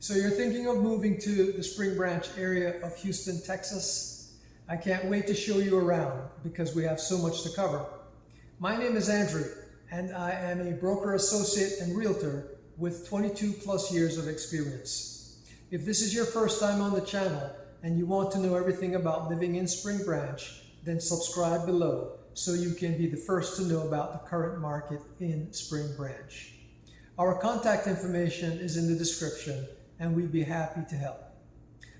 So you're thinking of moving to the Spring Branch area of Houston, Texas? I can't wait to show you around because we have so much to cover. My name is Andrew, and I am a broker associate and realtor with 22 plus years of experience. If this is your first time on the channel and you want to know everything about living in Spring Branch, then subscribe below so you can be the first to know about the current market in Spring Branch. Our contact information is in the description, and we'd be happy to help.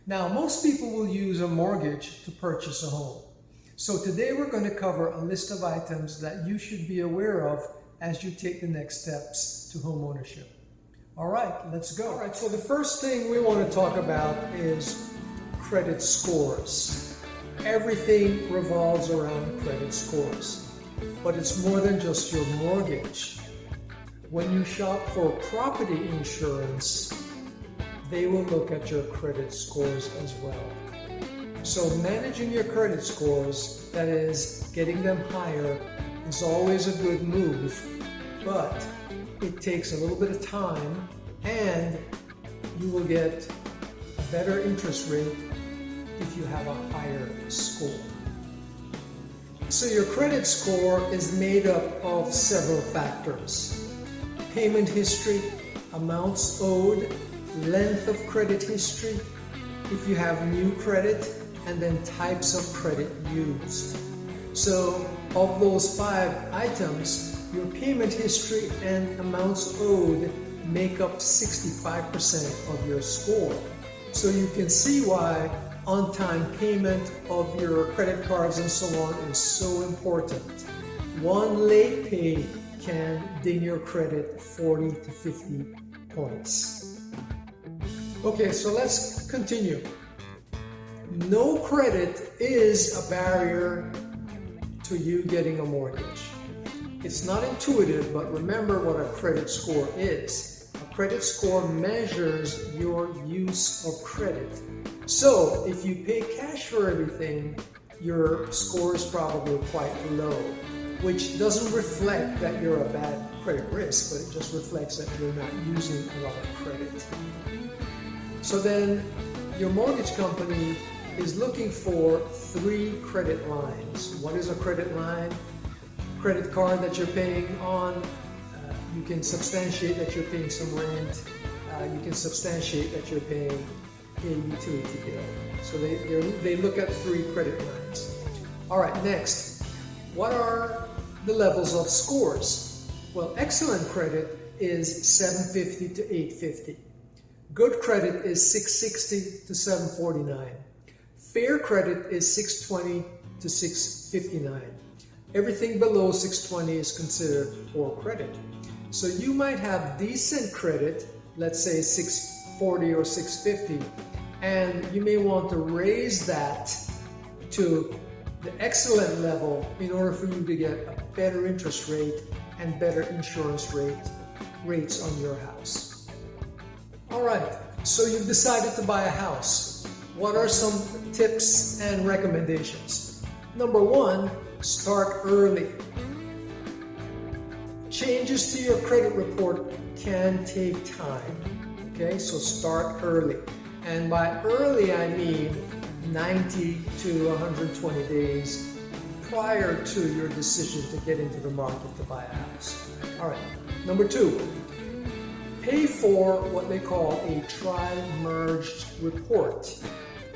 Now, most people will use a mortgage to purchase a home. So today we're going to cover a list of items that you should be aware of as you take the next steps to home ownership. All right, let's go. All right, so the first thing we want to talk about is credit scores. Everything revolves around credit scores, but it's more than just your mortgage. When you shop for property insurance, they will look at your credit scores as well. So managing your credit scores, that is, getting them higher, is always a good move, but it takes a little bit of time and you will get a better interest rate if you have a higher score. So your credit score is made up of several factors: payment history, amounts owed, length of credit history, if you have new credit, and then types of credit used. So of those 5 items, your payment history and amounts owed make up 65% of your score. So you can see why on-time payment of your credit cards and so on is so important. One late pay can ding your credit 40 to 50 points. Okay, so let's continue. No credit is a barrier to you getting a mortgage. It's not intuitive, but remember what a credit score is. A credit score measures your use of credit. So if you pay cash for everything, your score is probably quite low, which doesn't reflect that you're a bad credit risk, but it just reflects that you're not using a lot of credit. So then your mortgage company is looking for 3 credit lines. What is a credit line? Credit card that you're paying on. You can substantiate that you're paying some rent. You can substantiate that you're paying a utility bill. So they look at 3 credit lines. All right, next. What are the levels of scores? Well, excellent credit is 750 to 850. Good credit is 660 to 749. Fair credit is 620 to 659. Everything below 620 is considered poor credit. So you might have decent credit, let's say 640 or 650, and you may want to raise that to the excellent level in order for you to get a better interest rate and better insurance rates on your house. All right, so you've decided to buy a house. What are some tips and recommendations? Number 1, start early. Changes to your credit report can take time. Okay, so start early. And by early, I mean 90 to 120 days prior to your decision to get into the market to buy a house. All right, number 2. Pay for what they call a tri-merged report.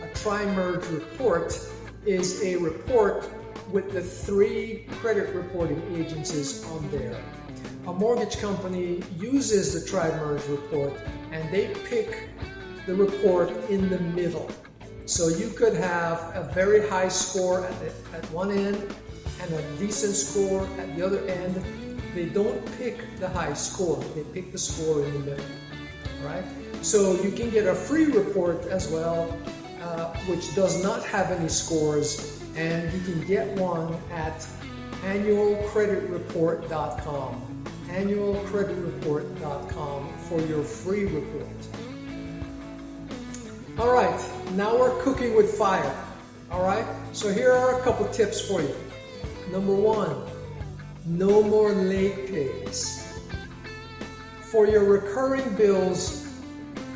A tri-merged report is a report with the 3 credit reporting agencies on there. A mortgage company uses the tri-merged report and they pick the report in the middle. So you could have a very high score at one end and a decent score at the other end. They don't pick the high score, they pick the score in the middle, right? So you can get a free report as well, which does not have any scores, and you can get one at annualcreditreport.com, annualcreditreport.com for your free report. All right, now we're cooking with fire, all right? So here are a couple tips for you. Number 1, no more late pays. For your recurring bills,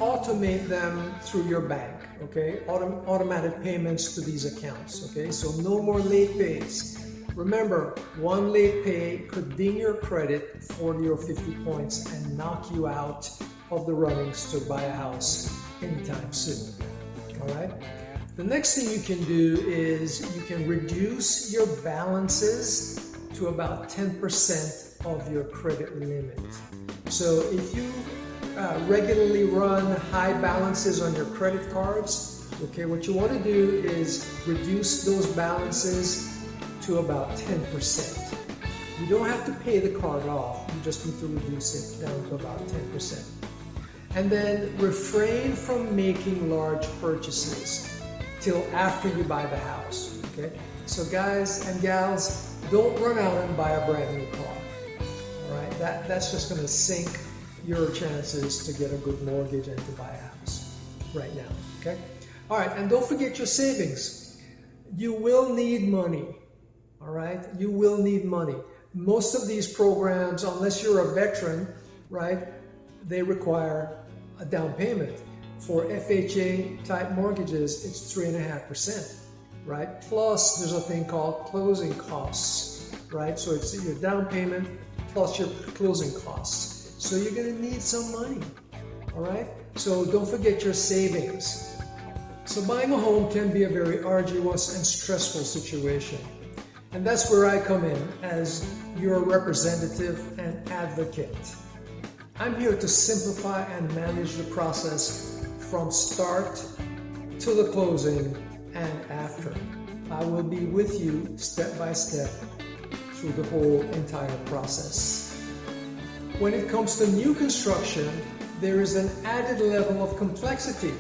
automate them through your bank, okay? Automatic payments to these accounts, okay? So no more late pays. Remember, one late pay could ding your credit 40 or 50 points and knock you out of the runnings to buy a house anytime soon, all right? The next thing you can do is you can reduce your balances to about 10% of your credit limit. So if you regularly run high balances on your credit cards, okay, what you want to do is reduce those balances to about 10%. You don't have to pay the card off, you just need to reduce it down to about 10%. And then refrain from making large purchases till after you buy the house, okay? So guys and gals, don't run out and buy a brand new car, all right? That's just gonna sink your chances to get a good mortgage and to buy a house right now, okay? All right, and don't forget your savings. You will need money, all right? You will need money. Most of these programs, unless you're a veteran, right, they require a down payment. For FHA type mortgages, it's 3.5%, right? Plus there's a thing called closing costs, right? So it's your down payment plus your closing costs. So you're gonna need some money, all right? So don't forget your savings. So buying a home can be a very arduous and stressful situation. And that's where I come in as your representative and advocate. I'm here to simplify and manage the process from start to the closing and after. I will be with you step by step through the whole entire process. When it comes to new construction, there is an added level of complexity.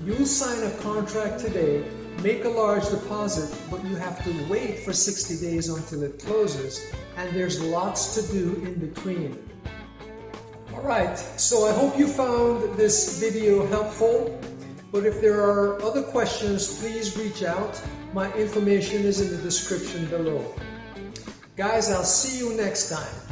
You'll sign a contract today, make a large deposit, but you have to wait for 60 days until it closes, and there's lots to do in between. All right, so I hope you found this video helpful, but if there are other questions, please reach out. My information is in the description below. Guys, I'll see you next time.